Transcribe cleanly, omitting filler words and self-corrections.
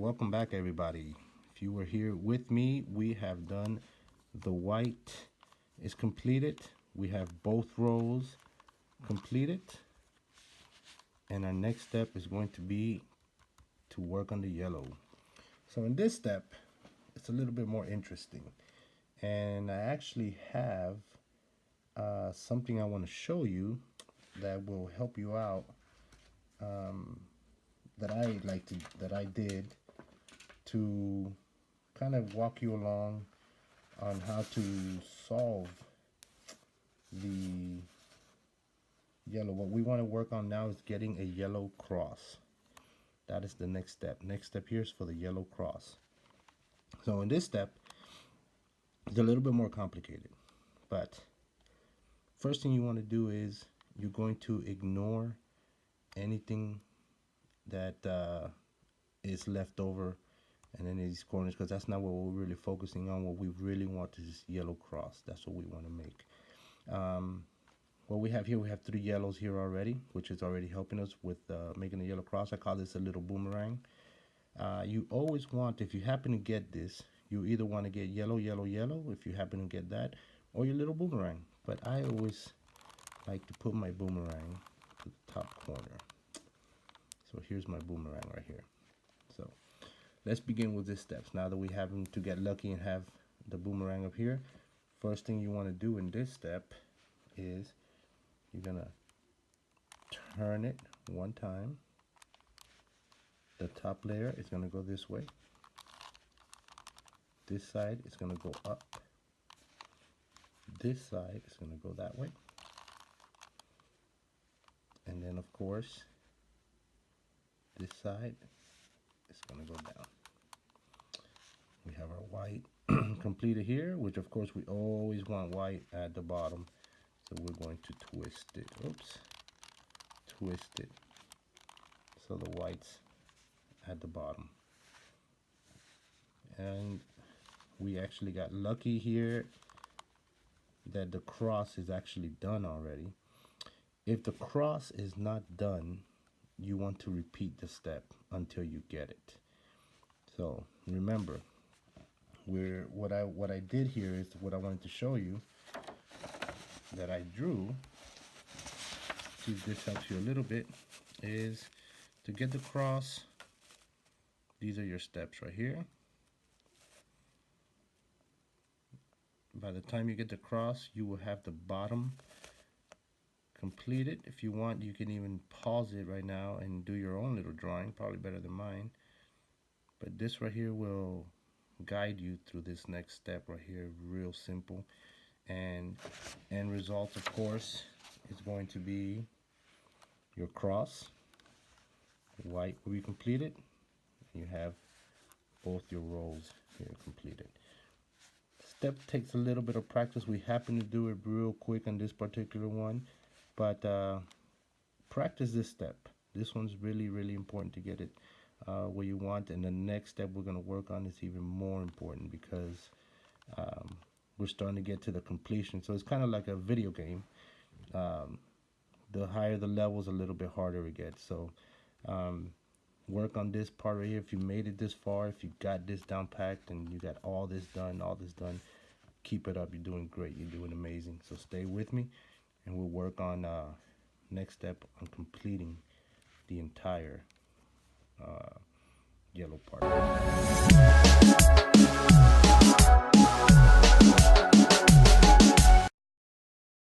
welcome back everybody. If you were here with me, we have done the white is completed. We have both rows completed. And our next step is going to be to work on the yellow. So in this step, it's a little bit more interesting. And I actually have something I want to show you that will help you out, that I did to kind of walk you along on how to solve the yellow. What we want to work on now is getting a yellow cross. That is the next step. Next step here is for the yellow cross. So in this step, it's a little bit more complicated, but first thing you want to do is you're going to ignore anything that is left over and then these corners, because that's not what we're really focusing on. What we really want is this yellow cross. That's what we want to make. What we have here, we have 3 yellows here already, which is already helping us with making a yellow cross. I call this a little boomerang. You always want, if you happen to get this, you either want to get yellow, yellow, yellow, if you happen to get that, or your little boomerang. But I always like to put my boomerang to the top corner. So here's my boomerang right here. So let's begin with these steps. Now that we happen to get lucky and have the boomerang up here, first thing you want to do in this step is you're gonna turn it one time. The top layer is gonna go this way. This side is gonna go up. This side is gonna go that way. And then of course, this side is gonna go down. We have our white completed here, which of course we always want white at the bottom. So we're going to twist it, twist it so the white's at the bottom. And we actually got lucky here that the cross is actually done already. If the cross is not done, you want to repeat the step until you get it. So remember, what I did here is what I wanted to show you that I drew. See if this helps you a little bit. Is to get the cross. These are your steps right here. By the time you get the cross, you will have the bottom completed. If you want, you can even pause it right now and do your own little drawing, probably better than mine. But this right here will guide you through this next step right here, real simple. And end result, of course, is going to be your cross. White will be completed. You have both your rows here completed. Step takes a little bit of practice. We happen to do it real quick on this particular one, but practice this step. This one's really, really important to get it where you want. And the next step we're going to work on is even more important because we're starting to get to the completion. So it's kind of like a video game. The higher the levels, a little bit harder it gets. So work on this part right here. If you made it this far, if you got this down packed and you got all this done, keep it up. You're doing great. You're doing amazing. So stay with me and we'll work on next step on completing the entire yellow part.